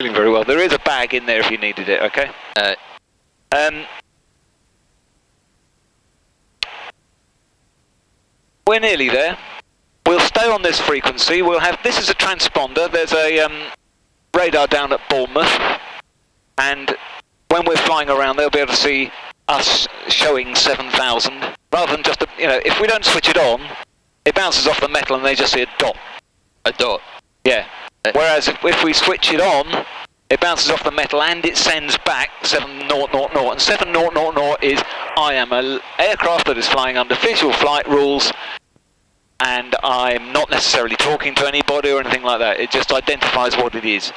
Feeling very well. There is a bag in there if you needed it, okay? We're nearly there. We'll stay on this frequency. We'll have, this is a transponder. There's a radar down at Bournemouth, and when we're flying around, they'll be able to see us showing 7,000. Rather than just, if we don't switch it on, it bounces off the metal and they just see a dot. A dot? Yeah. Whereas if we switch it on, it bounces off the metal and it sends back 7000, and 7000 is I am an aircraft that is flying under visual flight rules, and I'm not necessarily talking to anybody or anything like that. It just identifies what it is.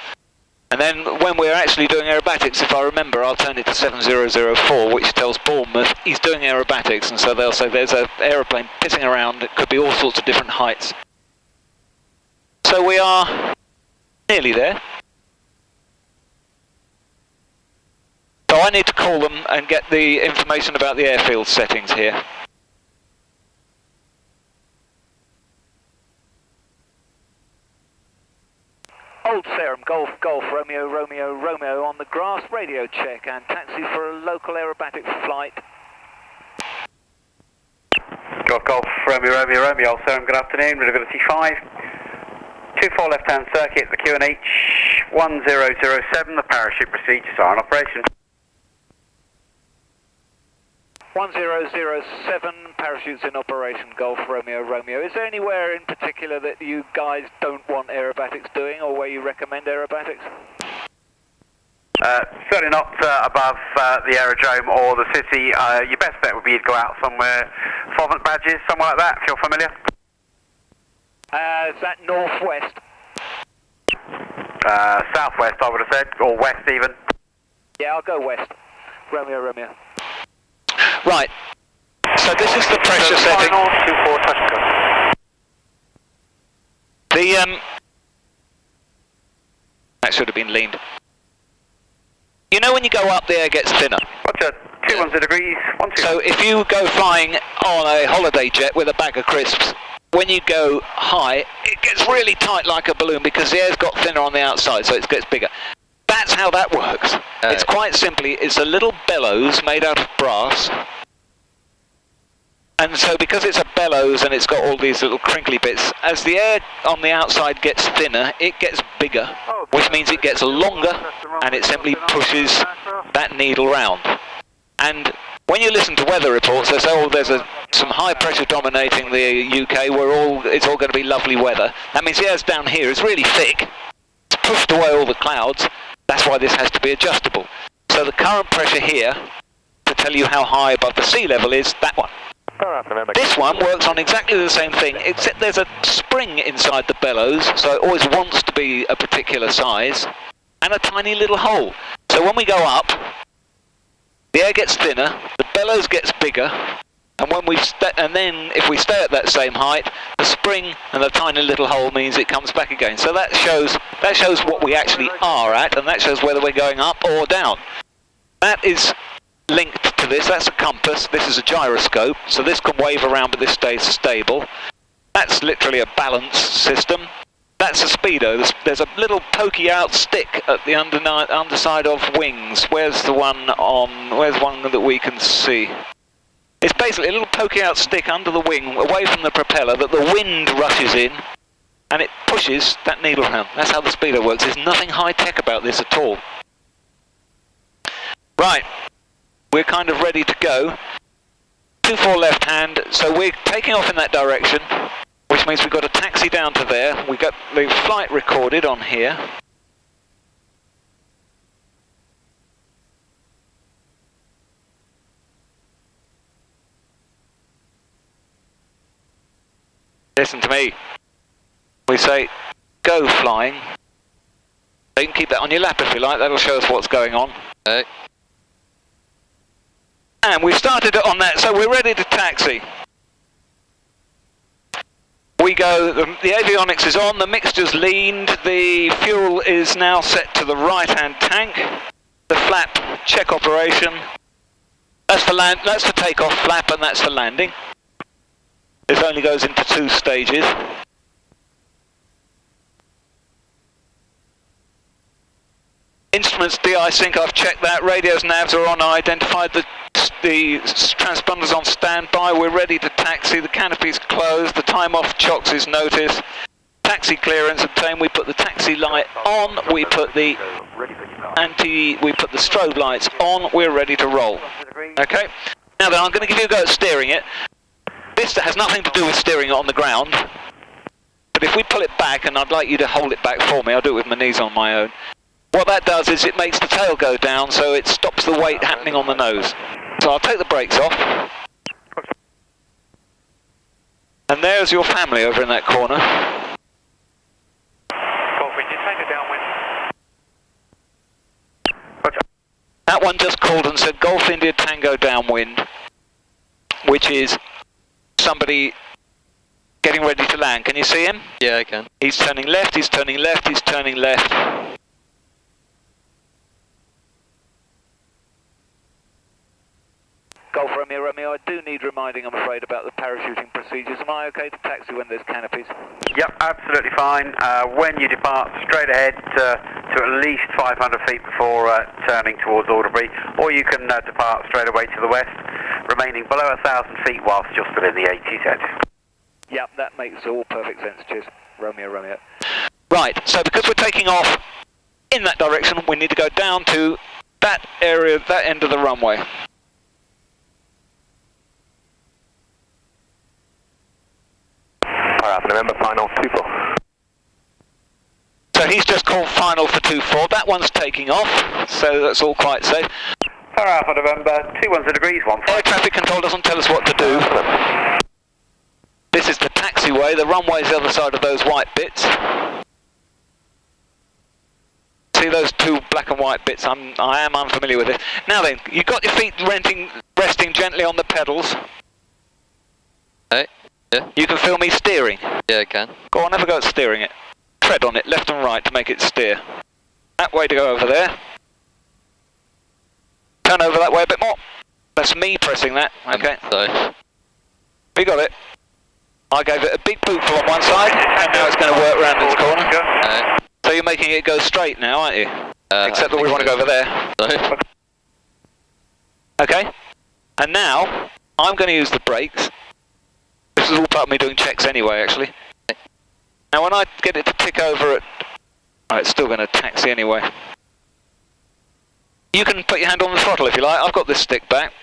And then when we're actually doing aerobatics, if I remember, I'll turn it to 7004, which tells Bournemouth he's doing aerobatics, and so they'll say there's an aeroplane pissing around. It could be all sorts of different heights. So we are nearly there. So I need to call them and get the information about the airfield settings here. Old Sarum, Golf, Romeo, Romeo on the grass, radio check and taxi for a local aerobatic flight. Golf, Romeo, Old Sarum, good afternoon, Reliability 5. 24 left-hand circuit, the QNH 1007, the parachute procedures are in operation. 1007, parachutes in operation, Golf, Romeo. Is there anywhere in particular that you guys don't want aerobatics doing, or where you recommend aerobatics? Certainly not above the aerodrome or the city. Your best bet would be to go out somewhere, Solvent Badges, somewhere like that, if you're familiar. Is that northwest? Southwest, I would have said, or west even. Yeah, I'll go west. Romeo. Right, so this is the pressure setting. Final 24 touch go. That should have been leaned. You know when you go up, the air gets thinner. Roger, 210 degrees, 12. So if you go flying on a holiday jet with a bag of crisps, when you go high, it gets really tight like a balloon because the air's got thinner on the outside, so it gets bigger. That's how that works. It's quite simply, it's a little bellows made out of brass. And so because it's a bellows and it's got all these little crinkly bits, as the air on the outside gets thinner, it gets bigger, which means it gets longer, and it simply pushes that needle round. And when you listen to weather reports, they say, oh, there's some high pressure dominating the UK, it's all going to be lovely weather. That means the air's down here is really thick. It's pushed away all the clouds. That's why this has to be adjustable. So the current pressure here, to tell you how high above the sea level is, that one. This one works on exactly the same thing, except there's a spring inside the bellows, so it always wants to be a particular size, and a tiny little hole. So when we go up, the air gets thinner, the bellows gets bigger, and then if we stay at that same height, the spring and the tiny little hole means it comes back again. So that shows what we actually are at, and that shows whether we're going up or down. That is linked to this. That's a compass. This is a gyroscope, so this can wave around, but this stays stable. That's literally a balance system. That's a speedo. There's a little pokey out stick at the underside of wings. Where's one that we can see? It's basically a little pokey out stick under the wing, away from the propeller, that the wind rushes in, and it pushes that needle round. That's how the speedo works. There's nothing high-tech about this at all. Right, we're kind of ready to go. 24 left hand, so we're taking off in that direction, which means we've got a taxi down to there. We've got the flight recorded on here. Listen to me. We say, go flying. You can keep that on your lap if you like, that'll show us what's going on. And we've started it on that, so we're ready to taxi. We go, the avionics is on, the mixture's leaned, the fuel is now set to the right-hand tank. The flap, check operation. That's the takeoff flap, and that's the landing. This only goes into 2 stages. Instruments de-icing, I've checked that. Radios, navs are on. I identified the transponders on standby. We're ready to taxi. The canopy's closed. The time off chocks is noticed. Taxi clearance obtained. We put the taxi light on. We put the strobe lights on. We're ready to roll. Okay. Now then, I'm going to give you a go at steering it. This has nothing to do with steering it on the ground. But if we pull it back, and I'd like you to hold it back for me, I'll do it with my knees on my own. What that does is it makes the tail go down, so it stops the weight happening on the nose. So I'll take the brakes off. And there's your family over in that corner. That one just called and said Golf India Tango downwind, which is somebody getting ready to land. Can you see him? Yeah, I can. He's turning left, he's turning left, he's turning left. Golf Romeo Romeo, I do need reminding, I'm afraid, about the parachuting procedures. Am I okay to taxi when there's canopies? Yep, absolutely fine. When you depart, straight ahead to at least 500 feet before turning towards Alderbury, or you can depart straight away to the west, remaining below 1,000 feet whilst you're still in the ATZ. Yep, that makes all perfect sense. Cheers, Romeo Romeo. Right, so because we're taking off in that direction, we need to go down to that area, that end of the runway. Remember, final 24. So he's just called final for 24. That one's taking off, so that's all quite safe. Alpha November, 210 degrees, 15. Air traffic control doesn't tell us what to do. This is the taxiway. The runway's the other side of those white bits. See those two black and white bits? I am unfamiliar with it. Now then, you've got your feet resting gently on the pedals. Hey. Yeah. You can feel me steering. Yeah, I can. Go on, have a go at steering it. Tread on it, left and right, to make it steer. That way to go over there. Turn over that way a bit more. That's me pressing that. Okay. So. We got it. I gave it a big bootful on one side, and now it's going to work around its corner. So you're making it go straight now, aren't you? Except that we want to go over there. So. Okay. And now, I'm going to use the brakes. This is all part of me doing checks anyway, actually. Now when I get it to tick over at... Oh, it's still going to taxi anyway. You can put your hand on the throttle if you like. I've got this stick back.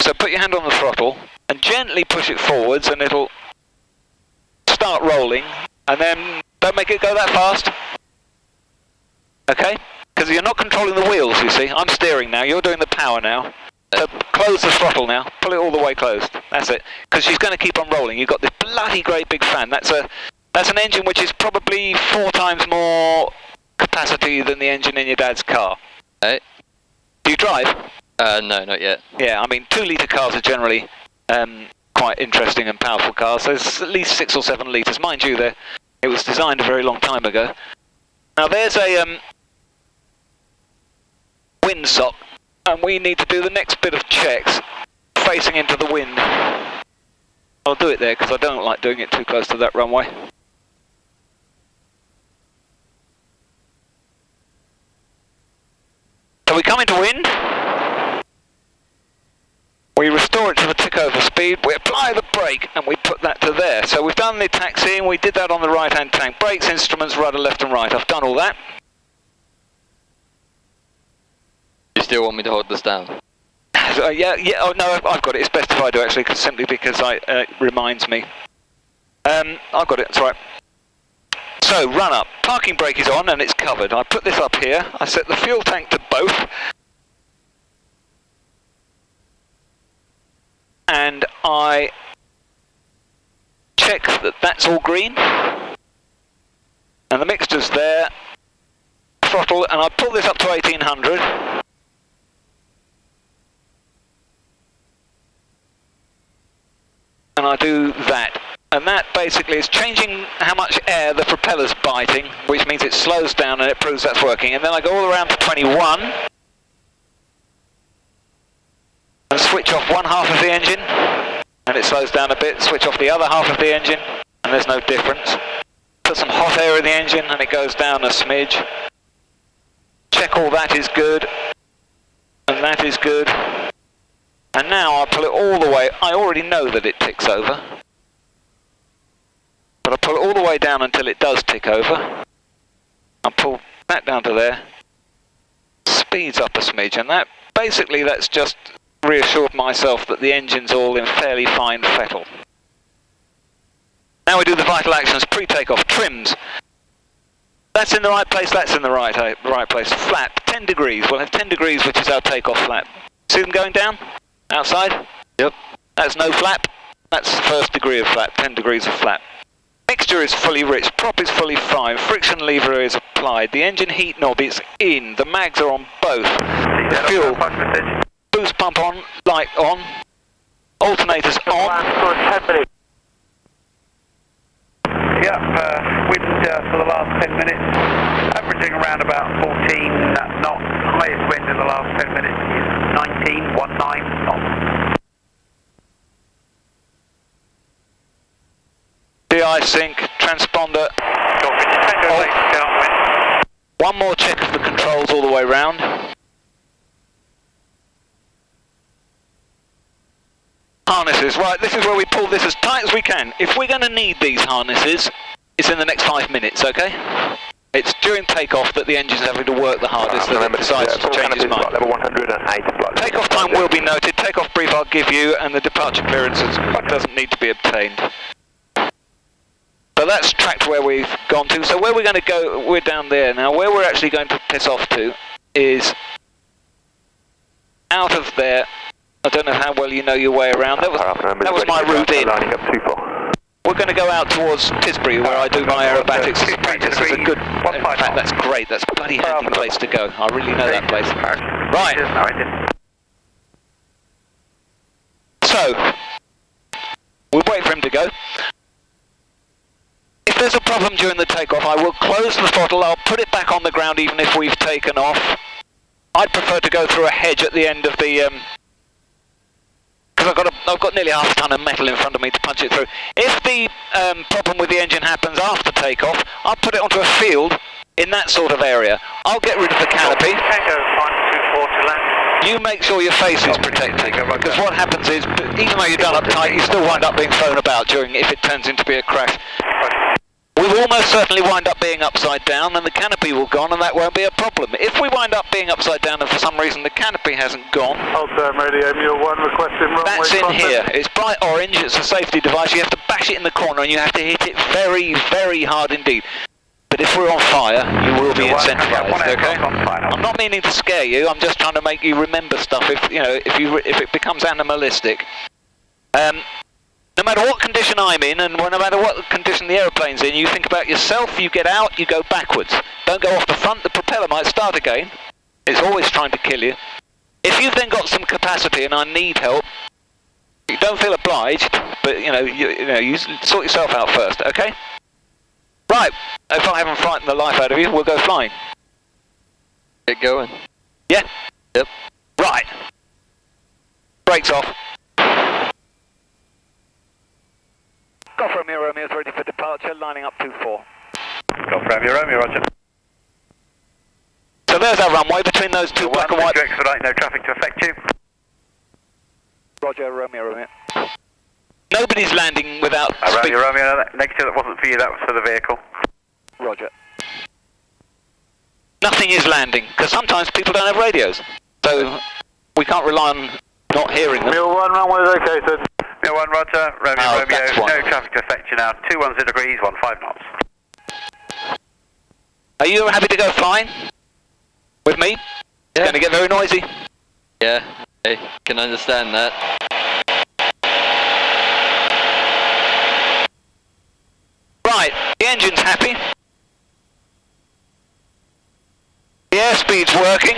So put your hand on the throttle and gently push it forwards and it'll start rolling. And then don't make it go that fast. Okay? Because you're not controlling the wheels, you see. I'm steering now. You're doing the power now. So close the throttle now. Pull it all the way closed. That's it. Because she's going to keep on rolling. You've got this bloody great big fan. That's an engine which is probably 4 times more capacity than the engine in your dad's car. Hey. Do you drive? No, not yet. Yeah, I mean 2-litre cars are generally quite interesting and powerful cars. There's at least 6 or 7 litres. Mind you, it was designed a very long time ago. Now there's a windsock. And we need to do the next bit of checks, facing into the wind. I'll do it there because I don't like doing it too close to that runway. So we come into wind. We restore it to the tick-over speed. We apply the brake and we put that to there. So we've done the taxiing. We did that on the right-hand tank. Brakes, instruments, rudder, left and right. I've done all that. You still want me to hold this down? Yeah, oh no, I've got it. It's best if I do actually, simply because it reminds me. I've got it, it's right. So, run up. Parking brake is on and it's covered. I put this up here. I set the fuel tank to both. And I check that that's all green. And the mixture's there. Throttle, and I pull this up to 1800. And I do that. And that basically is changing how much air the propeller's biting, which means it slows down and it proves that's working. And then I go all around to 21 and switch off one half of the engine and it slows down a bit, switch off the other half of the engine and there's no difference. Put some hot air in the engine and it goes down a smidge. check all that is good, and that is good. And now I'll pull it all the way. I already know that it ticks over, but I'll pull it all the way down until it does tick over. I'll pull that down to there. Speeds up a smidge, and that basically that's just reassured myself that the engine's all in fairly fine fettle. Now we do the vital actions, pre-takeoff, trims. That's in the right place, that's in the right place. Flap, 10 degrees. We'll have 10 degrees, which is our takeoff flap. See them going down? Outside? Yep. That's no flap. That's first degree of flap, 10 degrees of flap. Mixture is fully rich, prop is fully fine, friction lever is applied, the engine heat knob is in, the mags are on both. The fuel, boost pump on, light on, alternators on. Yeah, wind for the last 10 minutes, averaging around about 14 knots. Highest wind in the last 10 minutes is 19 knots. DI sync, transponder. One more check of the controls all the way round. Harnesses, right, this is where we pull this as tight as we can. If we're going to need these harnesses, it's in the next 5 minutes, okay? It's during takeoff that the engine's having to work the hardest that it decides to change its mind. Level 108. Takeoff time will be noted, takeoff brief I'll give you, and the departure clearances doesn't need to be obtained. So that's tracked where we've gone to. So where we're going to go, we're down there. Now where we're actually going to piss off to is out of there. I don't know how well you know your way around. That was my route in. We're going to go out towards Tisbury where I do my aerobatics practice. It's a good, in fact that's great. That's a bloody handy place to go. I really know that place. Right. So, we'll wait for him to go. If there's a problem during the takeoff, I will close the throttle, I'll put it back on the ground even if we've taken off. I'd prefer to go through a hedge at the end of the, because I've got nearly half a ton of metal in front of me to punch it through. If the problem with the engine happens after takeoff, I'll put it onto a field in that sort of area. I'll get rid of the canopy. You make sure your face is protected, because what happens is, even though you're done up tight, you still wind up being thrown about if it turns into be a crash. We'll almost certainly wind up being upside down and the canopy will gone and that won't be a problem. If we wind up being upside down and for some reason the canopy hasn't gone, OldSarum Radio, Mule 1 requesting runway that's in contact. here. It's bright orange, it's a safety device, you have to bash it in the corner and you have to hit it very, very hard indeed. But if we're on fire, you will be incentivized, okay? I'm not meaning to scare you, I'm just trying to make you remember stuff if it becomes animalistic. No matter what condition I'm in and no matter what condition the aeroplane's in, you think about yourself, you get out, you go backwards. Don't go off the front, the propeller might start again. It's always trying to kill you. If you've then got some capacity and I need help, you don't feel obliged, but you sort yourself out first, okay? Right, if I haven't frightened the life out of you, we'll go flying. Get going. Yeah? Yep. Right. Brakes off. Golf Romeo is ready for departure, lining up 24. Golf Romeo, roger. So there's our runway between those two black and white. To expedite, no traffic to affect you. Roger, Romeo. Nobody's landing without Romeo, negative, that wasn't for you, that was for the vehicle. Roger. Nothing is landing, because sometimes people don't have radios. So we can't rely on not hearing them. Mule 1 runway is okay, sir. Mule 1, roger. Romeo, no traffic to affect you now. 210 degrees, 15 knots. Are you happy to go flying? With me? It's going to get very noisy. Yeah, I can understand that. Right, the engine's happy. The airspeed's working.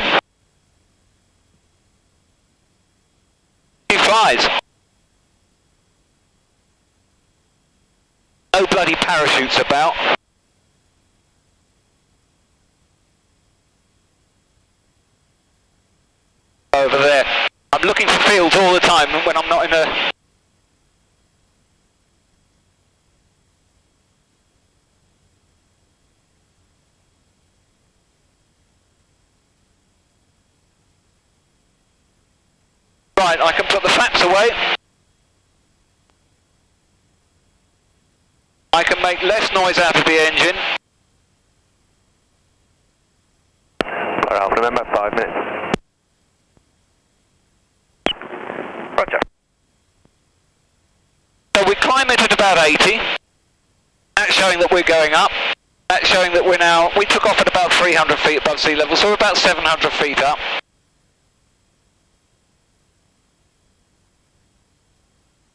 He flies. No bloody parachutes about. Over there. I'm looking for fields all the time when I'm not in a... Right, I can put the flaps away. I can make less noise out of the engine. Alright, remember 5 minutes. Roger. So we climb it at about 80. That's showing that we're going up. That's showing that we took off at about 300 feet above sea level, so we're about 700 feet up.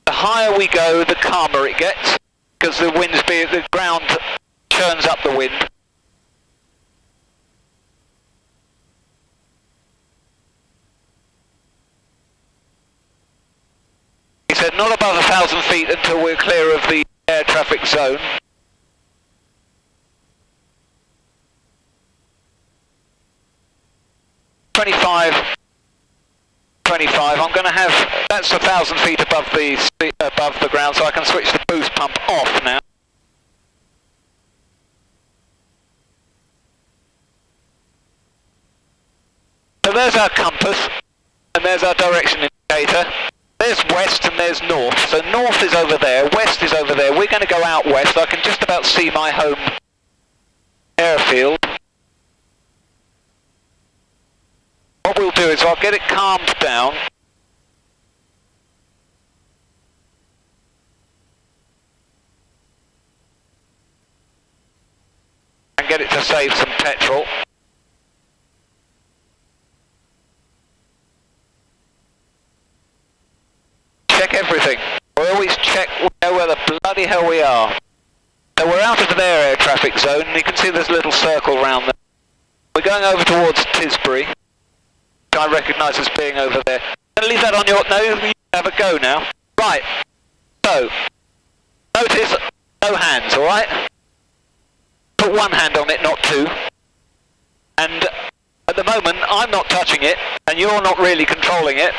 The higher we go, the calmer it gets, because the ground churns up the wind. He said not above 1,000 feet until we're clear of the air traffic zone. $25. I'm going to have, that's 1,000 feet above the ground, so I can switch the boost pump off now. So there's our compass, and there's our direction indicator. There's west and there's north. So north is over there, west is over there. We're going to go out west. I can just about see my home airfield. What we'll do is I'll get it calmed down. And get it to save some petrol. Check everything. We always check, we know where the bloody hell we are. So we're out of their air traffic zone, and you can see there's a little circle around there. We're going over towards Tisbury, which I recognise as being over there. I'm going to leave that on your... No, you have a go now. Right. So, notice no hands, alright? Put one hand on it, not two. And at the moment, I'm not touching it, and you're not really controlling it.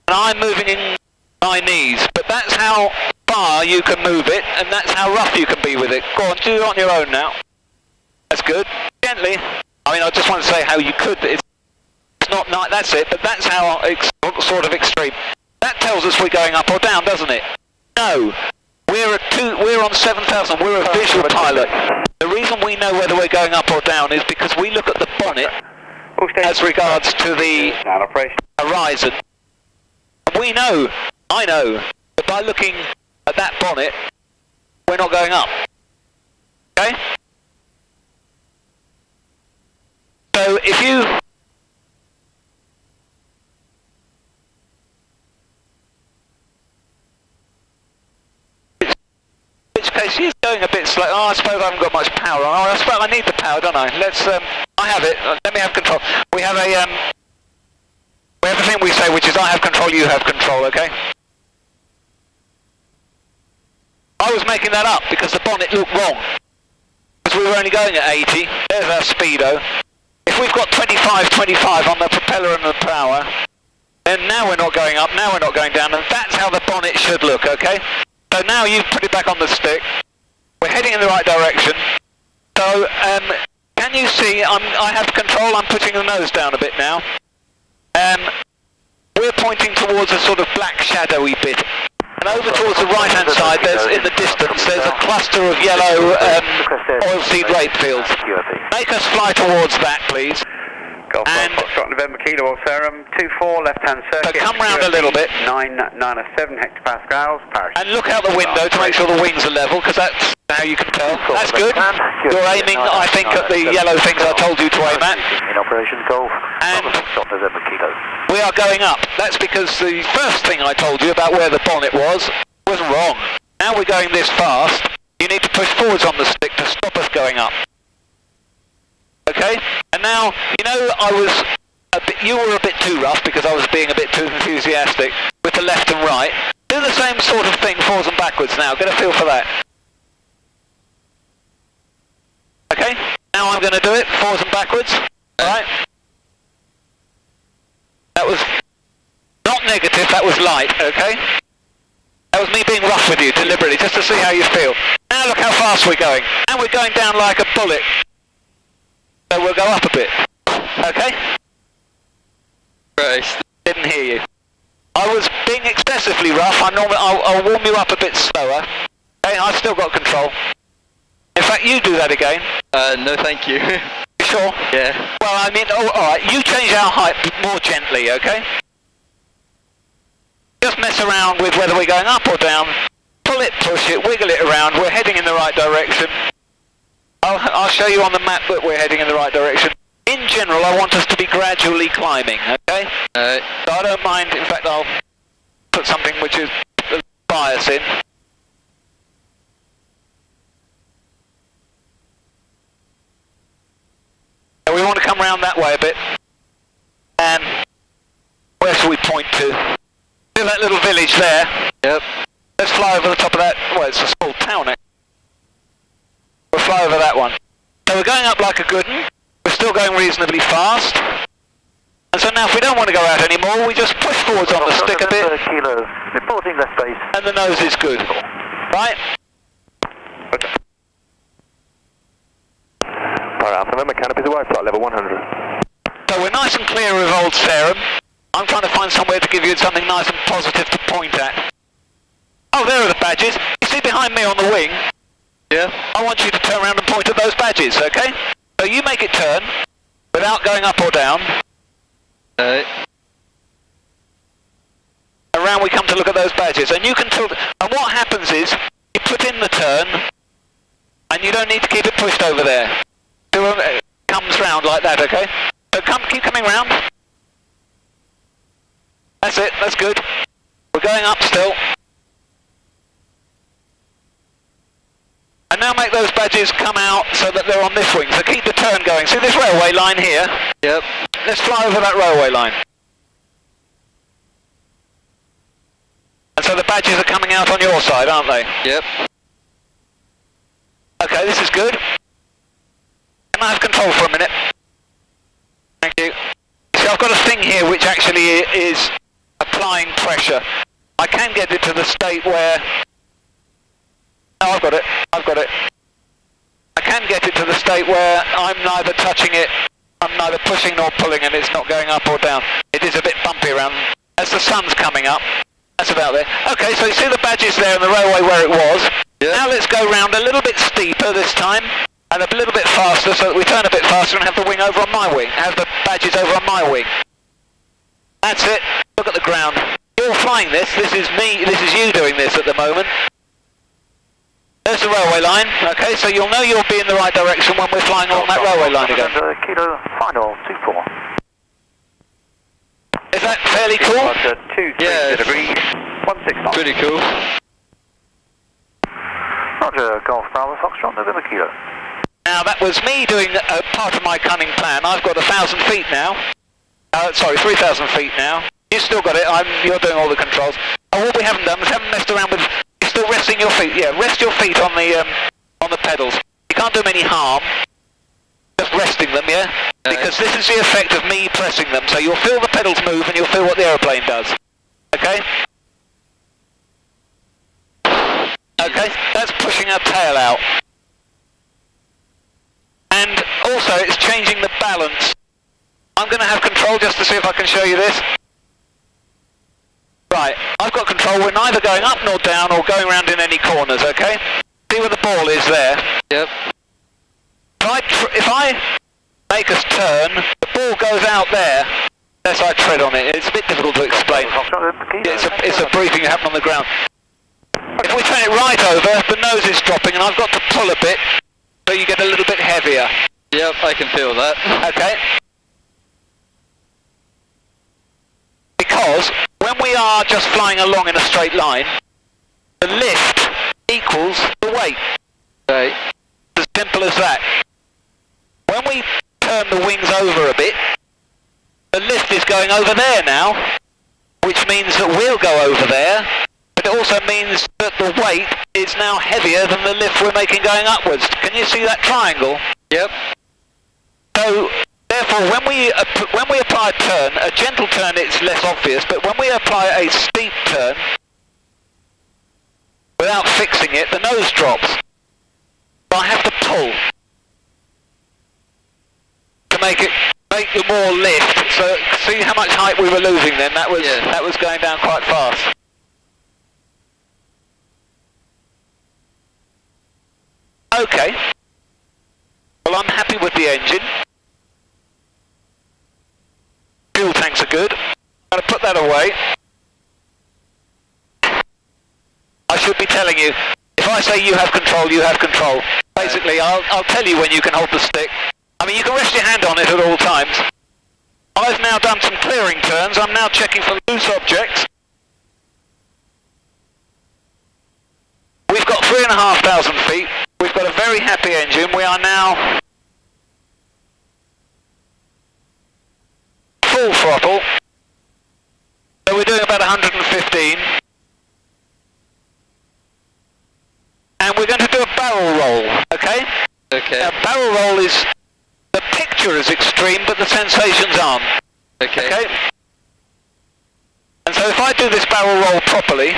And I'm moving in my knees, but that's how far you can move it, and that's how rough you can be with it. Go on, do it on your own now. That's good. Gently. I mean, I just want to say how you could. It's not that's it, but that's how sort of extreme. That tells us we're going up or down, doesn't it? No. We're on 7,000. We're a visual pilot. The reason we know whether we're going up or down is because we look at the bonnet as regards to the horizon. We know, I know, that by looking at that bonnet, we're not going up. Okay? So if you... In which case she's going a bit slow. Oh, I suppose I haven't got much power on. Oh, I suppose I need the power, don't I? Let's, I have it. Let me have control. We have a thing we say, which is I have control, you have control, okay? I was making that up because the bonnet looked wrong. Because we were only going at 80. There's our speedo. If we've got 25 on the propeller and the power, then now we're not going up, now we're not going down, and that's how the bonnet should look, okay? So now you've put it back on the stick. We're heading in the right direction. So, can you see, I have control, I'm putting the nose down a bit now. We're pointing towards a sort of black shadowy bit. And over towards the right-hand side, there's in the distance, there's a cluster of yellow oilseed rape fields. Make us fly towards that, please. Golf Foxtrot November Kilo OldSarum 24 left-hand circuit. So come round a little bit. 907 hectopascals. Parachute. And look out the window to make sure the wings are level, because that's how you can tell. That's good. You're aiming, I think, at the yellow things I told you to aim at. In operation Golf. And November Kilo. we are going up. That's because the first thing I told you about where the bonnet wasn't wrong. Now we're going this fast, you need to push forwards on the stick to stop us going up. Okay? And now, you know, you were a bit too rough because I was being a bit too enthusiastic with the left and right. Do the same sort of thing, forwards and backwards now. Get a feel for that. Okay? Now I'm going to do it, forwards and backwards. Alright? That was not negative, that was light, okay? That was me being rough with you, deliberately, just to see how you feel. Now look how fast we're going. And we're going down like a bullet. So we'll go up a bit. Okay? Christ. Didn't hear you. awfully rough. I'll warm you up a bit slower. Okay, I've still got control. In fact, you do that again. No thank you. Sure? Yeah. Well, I mean, alright, you change our height more gently, okay? Just mess around with whether we're going up or down. Pull it, push it, wiggle it around. We're heading in the right direction. I'll show you on the map that we're heading in the right direction. In general, I want us to be gradually climbing, okay? So I don't mind, in fact, I'll put something which is a bias in. We want to come round that way a bit. And where shall we point to? See that little village there? Yep. Let's fly over the top of that. Well, it's a small town, actually. We'll fly over that one. So we're going up like a good one. We're still going reasonably fast. And so now if we don't want to go out anymore, we just push forwards on the stick a bit. Kilo, reporting left base. And the nose is good. Right? Okay. Alpha November, canopy away, flight level 100. So we're nice and clear of Old Sarum. I'm trying to find somewhere to give you something nice and positive to point at. Oh, there are the badges. You see behind me on the wing? Yeah. I want you to turn around and point at those badges, okay? So you make it turn without going up or down. Around we come to look at those badges, and you can tilt. And what happens is you put in the turn, and you don't need to keep it pushed over there. It comes round like that, okay? So keep coming round. That's it. That's good. We're going up still. And now make those badges come out so that they're on this wing. So keep the turn going. See this railway line here? Yep. Let's fly over that railway line. And so the badges are coming out on your side, aren't they? Yep. Okay, this is good. Can I have control for a minute? Thank you. See, I've got a thing here which actually is applying pressure. I can get it to the state where... No, I've got it. I've got it. I can get it to the state where I'm neither touching it, I'm neither pushing nor pulling, and it's not going up or down. It is a bit bumpy around. As the sun's coming up, that's about there. Okay, so you see the badges there and the railway where it was. Yeah. Now let's go round a little bit steeper this time, and a little bit faster, so that we turn a bit faster and have the wing over on my wing. Have the badges over on my wing. That's it. Look at the ground. You're flying this. This is me. This is you doing this at the moment. There's the railway line. Okay, so you'll know you'll be in the right direction when we're flying along that railway line again. Kilo, final, 24. Is that fairly cool? Roger, 23 degrees, 169. Pretty cool. Roger, Golf Bravo, Foxtrot, November Kilo. Now that was me doing part of my cunning plan. I've got 1,000 feet now. Sorry, 3,000 feet now. You've still got it. You're doing all the controls. Oh, what we haven't done is haven't messed around with. You're still resting your feet. Yeah, rest your feet on the pedals. You can't do them any harm. Just resting them, yeah. Because this is the effect of me pressing them. So you'll feel the pedals move and you'll feel what the aeroplane does. Okay. Okay, that's pushing our tail out. And also it's changing the balance. I'm going to have control just to see if I can show you this. Right, I've got control. We're neither going up nor down or going around in any corners, okay? See where the ball is there? Yep. If I make us turn, the ball goes out there unless I tread on it. It's a bit difficult to explain. It's a briefing happen on the ground. If we turn it right over, the nose is dropping and I've got to pull a bit so you get a little bit heavier. Yep, I can feel that. Okay. Because when we are just flying along in a straight line, the lift equals the weight. Right. As simple as that. When we turn the wings over a bit, the lift is going over there now, which means that we'll go over there, but it also means that the weight is now heavier than the lift we're making going upwards. Can you see that triangle? Yep. So, therefore, when we apply a turn, a gentle turn, it's less obvious, but when we apply a steep turn, without fixing it, the nose drops. So I have to pull to make the more lift. So see how much height we were losing then? That was going down quite fast. Okay. Well, I'm happy with the engine. Fuel tanks are good. I'm going to put that away. I should be telling you, if I say you have control, you have control. Basically, I'll tell you when you can hold the stick. I mean, you can rest your hand on it at all times. I've now done some clearing turns. I'm now checking for loose objects. We've got 3,500 feet. We've got a very happy engine. We are now full throttle. So we're doing about 115. And we're going to do a barrel roll, okay? Okay. Now, barrel roll is, the picture is extreme, but the sensations aren't. Okay. And so if I do this barrel roll properly,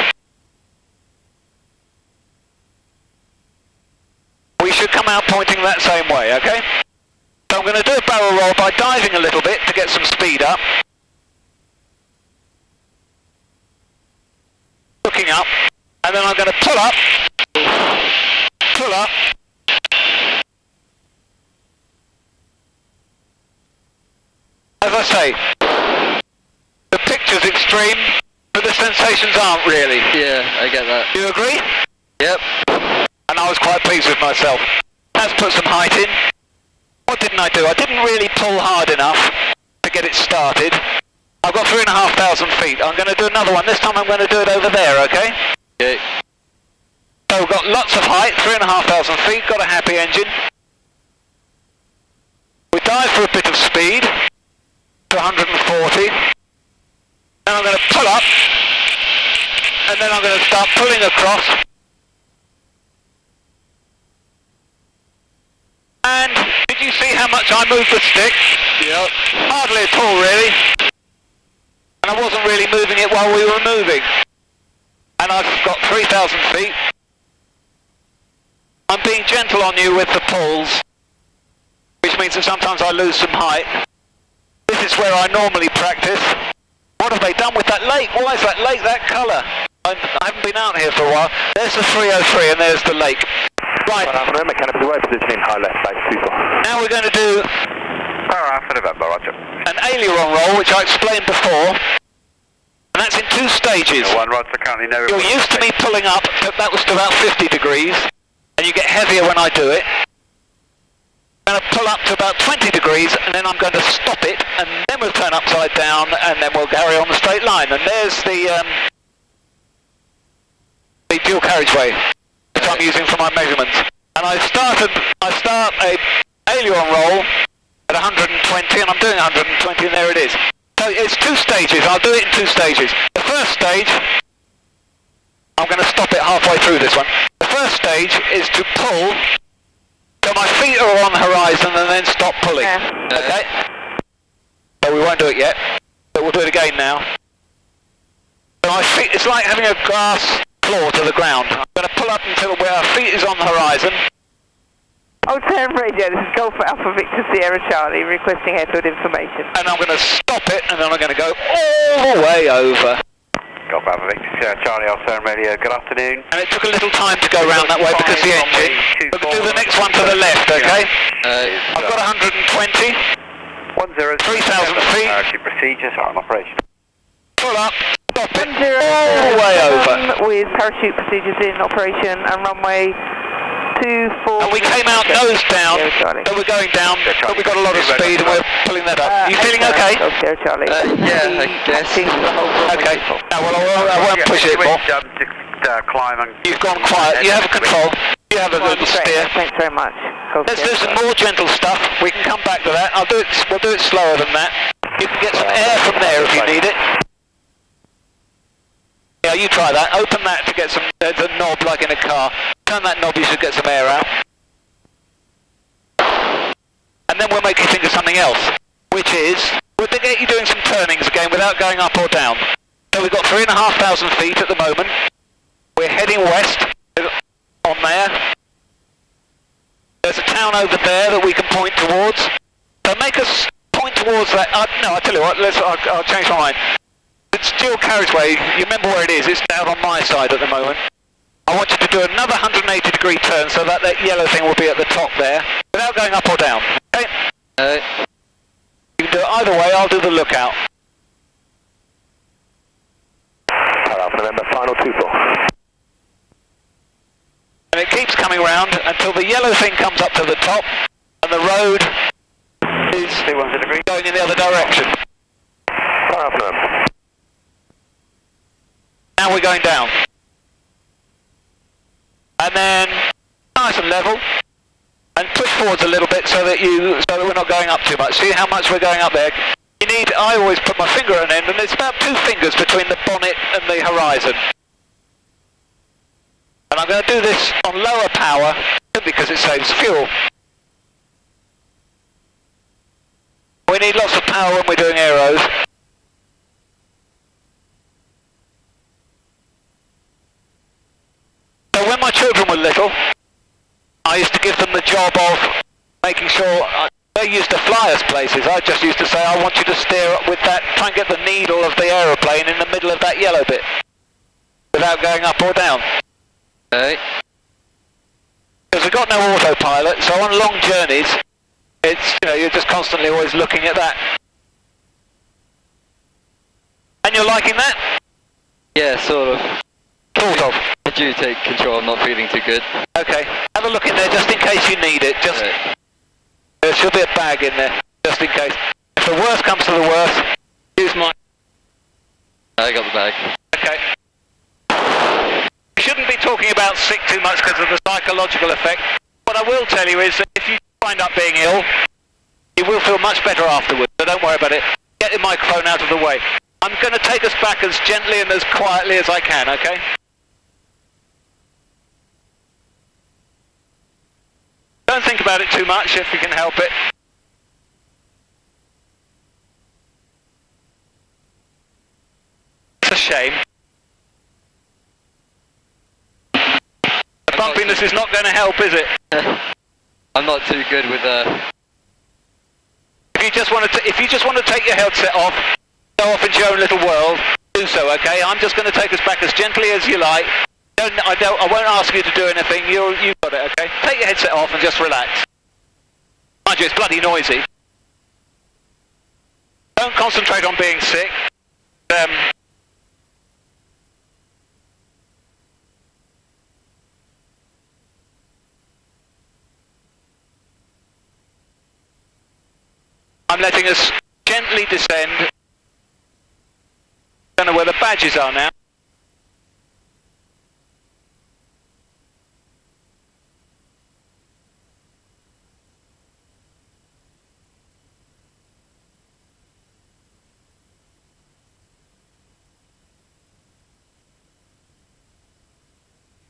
we should come out pointing that same way, okay? So I'm going to do a barrel roll by diving a little bit to get some speed up. Looking up, and then I'm going to pull up. Pull up. As I say, the picture's extreme, but the sensations aren't really. Yeah, I get that. Do you agree? Yep. And I was quite pleased with myself. Let's put some height in. What didn't I do? I didn't really pull hard enough to get it started. I've got 3,500 feet. I'm going to do another one. This time I'm going to do it over there, okay? Okay. So we've got lots of height, 3,500 feet, got a happy engine. We dive for a bit of speed to 140. Then I'm going to pull up, and then I'm going to start pulling across. And did you see how much I moved the stick? Yep. Hardly at all, really. And I wasn't really moving it while we were moving. And I've got 3,000 feet. I'm being gentle on you with the pulls, which means that sometimes I lose some height. This is where I normally practice. What have they done with that lake? Why is that lake that colour? I haven't been out here for a while. There's the 303 and there's the lake. Right. Mechanical away positioning high left base 24. Now we're going to do an aileron roll, which I explained before. And that's in 2 stages. You're used to me pulling up, that was to about 50 degrees. And you get heavier when I do it. I'm going to pull up to about 20 degrees, and then I'm going to stop it, and then we'll turn upside down, and then we'll carry on the straight line. And there's the dual carriageway, which I'm using for my measurements. And I start a aileron roll at 120, and I'm doing 120, and there it is. So it's 2 stages. I'll do it in 2 stages. The first stage, I'm going to stop it halfway through this one. The first stage is to pull so my feet are on the horizon and then stop pulling. Okay? So we won't do it yet, but we'll do it again now. So my feet, it's like having a glass floor to the ground. I'm going to pull up until where our feet is on the horizon. OldSarum Radio, this is Golf Alpha Victor Sierra Charlie, requesting airfield information. And I'm going to stop it, and then I'm going to go all the way over. Golf Alpha Victor Sierra Charlie, OldSarum Radio, good afternoon. And it took a little time to go round that way because the engine. We'll do the next one to the left, okay? I've got 120. 3,000 feet. Parachute procedures are on operation. Pull up, stop it, 10 all the way over. with parachute procedures in operation and runway 24. And we came out nose down, so we're going down, but we've got a lot of speed and we're pulling that up. You feeling okay? Sierra Charlie. Yeah, I guess. Okay. No, well, I won't push it more. Climb and You've gone quiet. You have control. You have a little steer. Thanks very much. Let's do some more gentle stuff. We can come back to that. We'll do it slower than that. You can get some air from there if you need it. Yeah, you try that. Open that to get some, there's a knob like in a car. Turn that knob, you should get some air out. And then we'll make you think of something else, which is, we'll get you doing some turnings again without going up or down. So we've got 3,500 feet at the moment. We're heading west on there. There's a town over there that we can point towards. So make us point towards that. No, I'll tell you what, I'll change my mind. It's dual carriageway, you remember where it is, it's down on my side at the moment. I want you to do another 180 degree turn so that that yellow thing will be at the top there, without going up or down. Okay? You can do it either way, I'll do the lookout. Alpha November, final 24. And it keeps coming round until the yellow thing comes up to the top, and the road is going in the other direction. Alpha November. Now we're going down. And then nice and level, and push forwards a little bit so that we're not going up too much. See how much we're going up there? You need, I always put my finger on an end, and it's about 2 fingers between the bonnet and the horizon. And I'm going to do this on lower power because it saves fuel. We need lots of power when we're doing aeros. So when my children were little, I used to give them the job of making sure they used to fly us places. I just used to say, I want you to steer up with that, try and get the needle of the aeroplane in the middle of that yellow bit without going up or down. Okay. Because we've got no autopilot, so on long journeys, it's, you're just constantly always looking at that. And you're liking that? Yeah, sort of. Sort of. Could you take control? I'm not feeling too good. Okay. Have a look in there just in case you need it. Just There should be a bag in there, just in case. If the worst comes to the worst, use mine. I got the bag. Okay. You shouldn't be talking about sick too much because of the psychological effect. What I will tell you is that if you wind up being ill, you will feel much better afterwards, so don't worry about it. Get the microphone out of the way. I'm going to take us back as gently and as quietly as I can, okay? Don't think about it too much if you can help it. It's a shame. The bumpiness is not going to help, is it? I'm not too good with If you just want to take your headset off, go off into your own little world, do so, okay? I'm just going to take us back as gently as you like. I won't ask you to do anything. You've got it, okay? Take your headset off and just relax. Mind you, it's bloody noisy. Don't concentrate on being sick. I'm letting us gently descend. Don't know where the badges are now.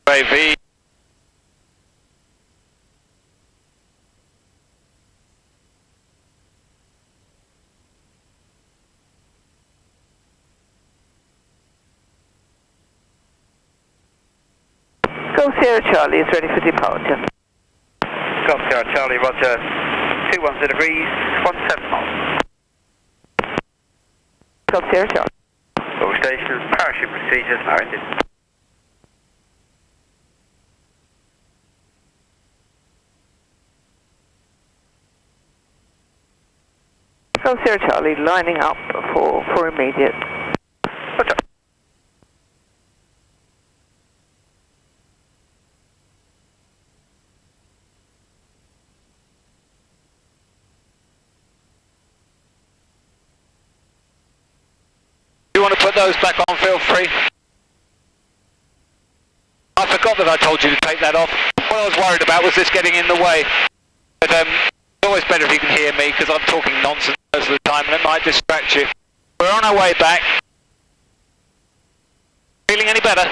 UAV. Golf Sierra Charlie is ready for departure. Golf Sierra Charlie, roger. 210 degrees, 17 knots. Golf Sierra Charlie. All stations, parachute procedures narrated. Golf Sierra Charlie lining up for immediate. Roger. If you want to put those back on, feel free. I forgot that I told you to take that off. What I was worried about was this getting in the way. But it's always better if you can hear me because I'm talking nonsense most of the time and it might distract you. We're on our way back. Feeling any better?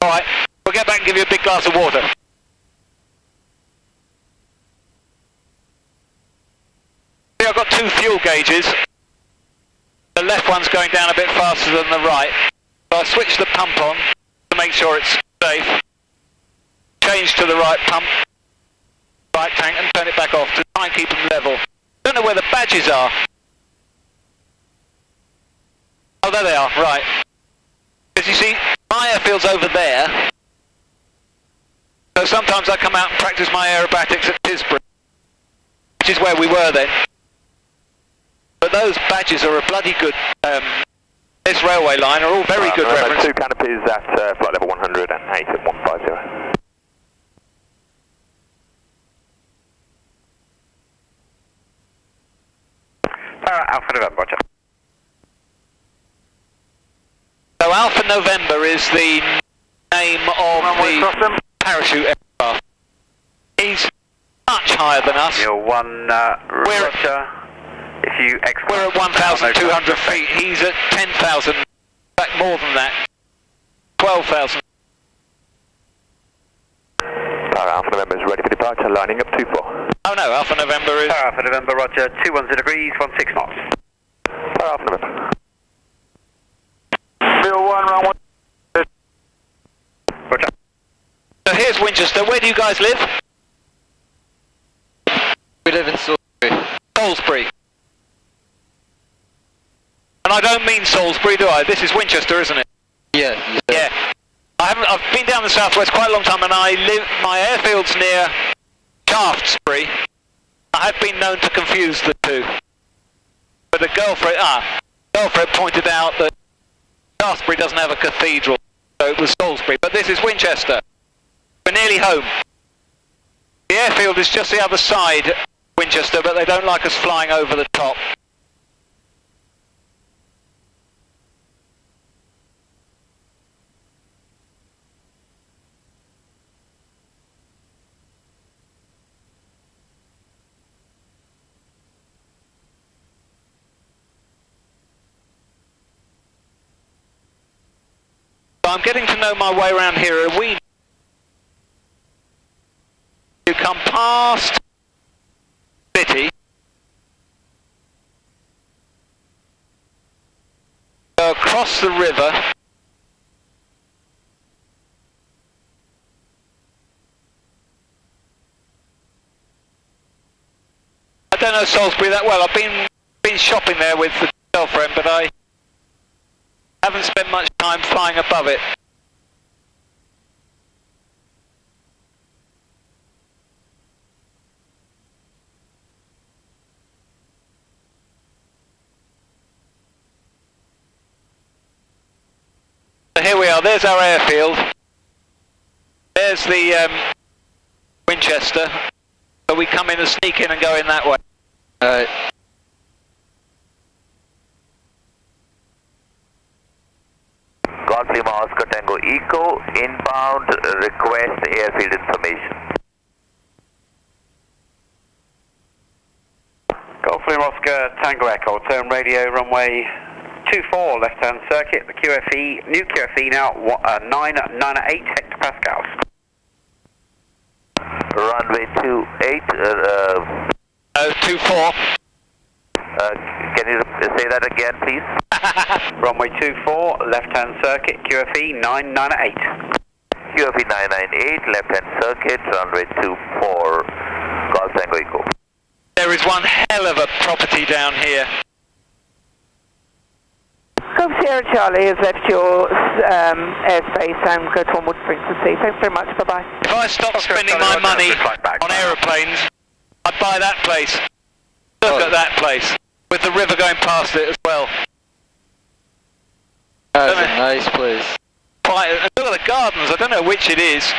Alright, we'll get back and give you a big glass of water. See, I've got 2 fuel gauges. The left one's going down a bit faster than the right. So I switch the pump on to make sure it's safe. Change to the right pump, right tank, and turn it back off to try and keep them level. Don't know where the badges are. Oh, there they are, right. As you see, my airfield's over there. So sometimes I come out and practice my aerobatics at Tisbury, which is where we were then. But those badges are a bloody good, this railway line are all very good reference. 2 canopies at flight level 100 and 8 at 150. Alpha November, roger. So Alpha November is the name of the parachute aircraft. He's much higher than us. You're 1, roger. If you we're at 1,200 feet. He's at 10,000. In fact, more than that. 12,000. Alpha November is ready for departure, lining up 24. Oh no, Alpha November is... Alpha November, roger, 210 degrees, 16 knots. Alpha November. 01, round 1. Roger. So here's Winchester. Where do you guys live? We live in Salisbury. Salisbury. And I don't mean Salisbury, do I? This is Winchester, isn't it? Yeah. Yeah. I've been down the southwest quite a long time, and my airfield's near Shaftesbury. I have been known to confuse the two. But the girlfriend pointed out that Shaftesbury doesn't have a cathedral, so it was Salisbury. But this is Winchester. We're nearly home. The airfield is just the other side, Winchester, but they don't like us flying over the top. I'm getting to know my way around here. You come past city, go across the river, I don't know Salisbury that well. I've been shopping there with the girlfriend, but I haven't spent much time flying above it. So here we are, there's our airfield. There's the Winchester. So we come in and sneak in and go in that way. Alright. Golf Lima Oscar Tango Eco, inbound, request airfield information. Golf Lima Oscar Tango Echo, turn radio, runway 24, left hand circuit, the QFE, new QFE now, 998 hectopascals. Runway 28, 24. Can you say that again, please? Runway 24, left hand circuit, QFE 998. QFE 998, left hand circuit, runway 24, Golf Tango Eco. There is one hell of a property down here. Golf Sierra Charlie has left your airspace and go to onward frequency. Thanks very much, bye-bye. If I stopped spending my money on aeroplanes, I'd buy that place. Look at that place, with the river going past it as well. That's a nice place. Quite, look at the gardens, I don't know which it is.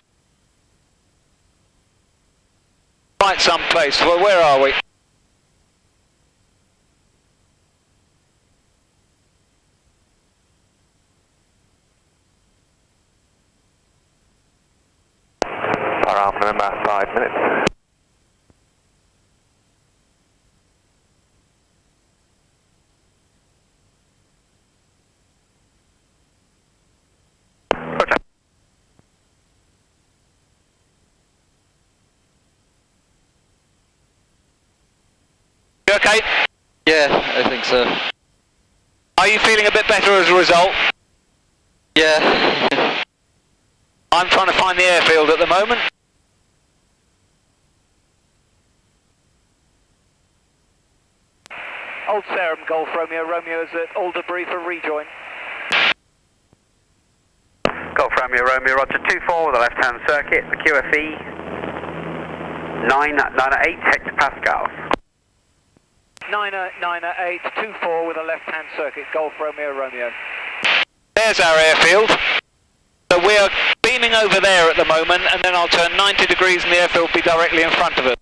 Quite some place. Well, where are we? Around about 5 minutes. You okay? Yeah, I think so. Are you feeling a bit better as a result? Yeah. I'm trying to find the airfield at the moment. Old Sarum Golf Romeo, Romeo is at Alderbury for rejoin. Romeo Romeo, Roger 24 with a left-hand circuit, the QFE 998 hectopascals. 998, 24 with a left-hand circuit, Golf Romeo Romeo. There's our airfield. So we are beaming over there at the moment, and then I'll turn 90 degrees and the airfield will be directly in front of us.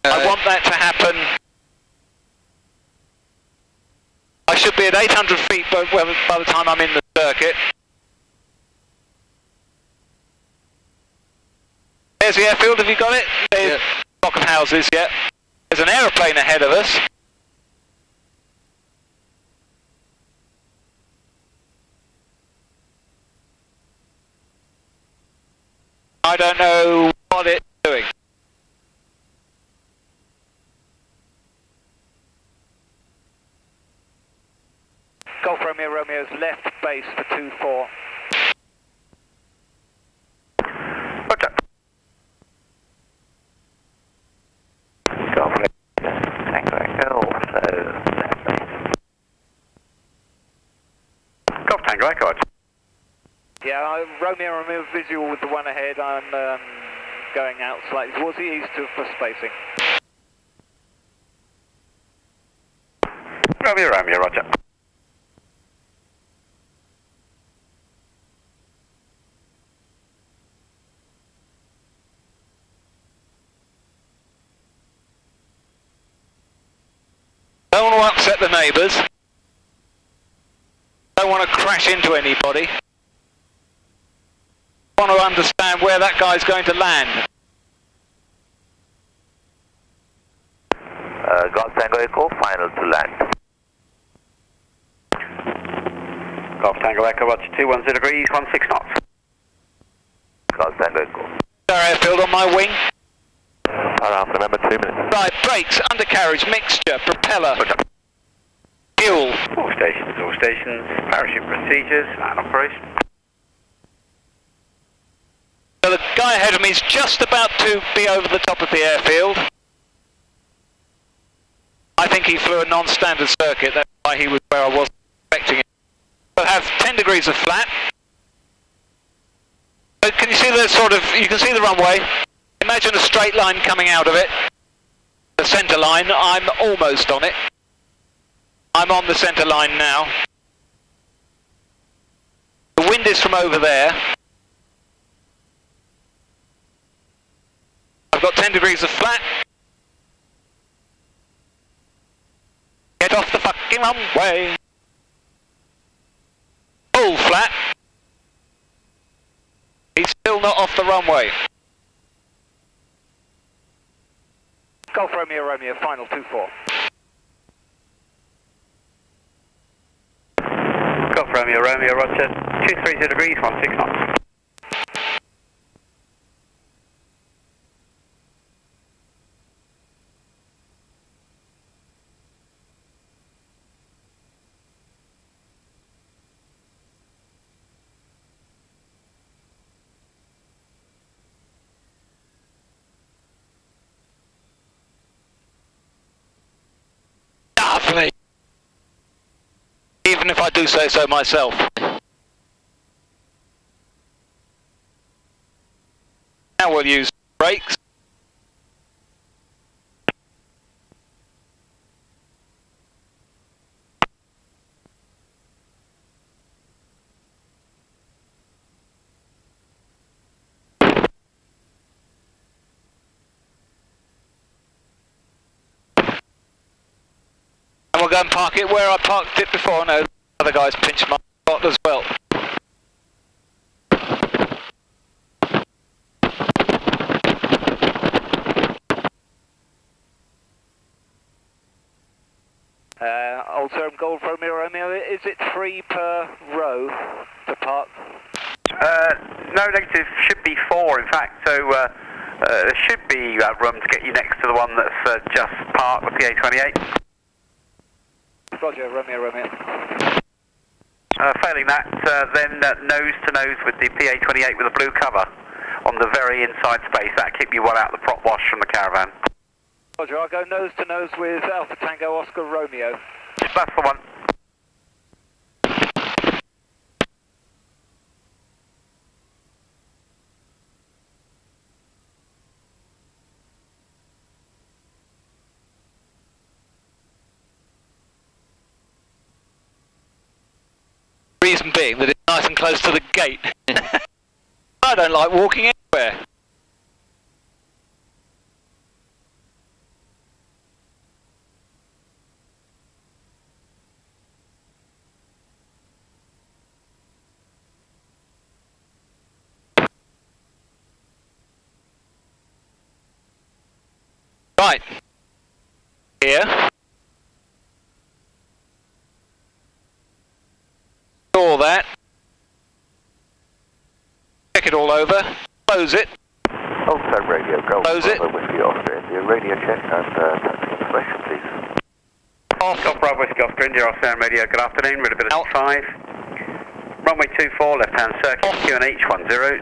I want that to happen. I should be at 800 feet by the time I'm in the circuit. There's the airfield, have you got it? There's a block of houses, yeah. There's an aeroplane ahead of us. I don't know what it's doing. Golf Romeo Romeo's left base for 24. Roger. Golf Tango Echo, also left base. Golf Tango Echo. Yeah, Romeo Romeo visual with the one ahead. I'm going out slightly towards the east for spacing. Romeo Romeo, Roger. Don't want to upset the neighbours. Don't want to crash into anybody. Want to understand where that guy's going to land. Golf Tango Echo, final to land. Golf Tango Echo, Roger 210 degrees, 16 knots. Golf Tango Echo. Our airfield on my wing. Power Alpha, remember 2 minutes. Right, brakes, undercarriage, mixture, propeller, fuel. All stations, parachute procedures and operation. So the guy ahead of me is just about to be over the top of the airfield. I think he flew a non-standard circuit, that's why he was where I wasn't expecting it. We'll have 10 degrees of flat. So can you see the you can see the runway. Imagine a straight line coming out of it. The centre line, I'm almost on it. I'm on the centre line now. The wind is from over there. I've got 10 degrees of flat. Get off the fucking runway. Full flat. He's still not off the runway. Golf Romeo Romeo, final 24. Golf Romeo Romeo, Roger 230 degrees, 16 knots. Lovely. Even if I do say so myself. Now we'll use brakes. And we'll go and park it where I parked it before. No, other guys pinched my spot as well. OldSarum Golf Romeo Romeo, is it 3 per row to park? No, negative, should be 4 in fact, so there should be room to get you next to the one that's just parked, the PA28. Roger, Romeo Romeo. Failing that, then nose to nose with the PA28 with a blue cover on the very inside space. That'll keep you well out of the prop wash from the caravan. Roger, I'll go nose to nose with Alpha Tango Oscar Romeo. That's the one. reason being that it's nice and close to the gate. I don't like walking anywhere. Right. Here. All that. Check it all over. Close it. OldSarum Radio, go. Close it. Whiskey Oscar India, radio check and taxi information, please. Golf Bravo Whiskey Oscar India, OldSarumLocal1 Radio, good afternoon, readability 5. Runway 24, left hand circuit, QNH 10.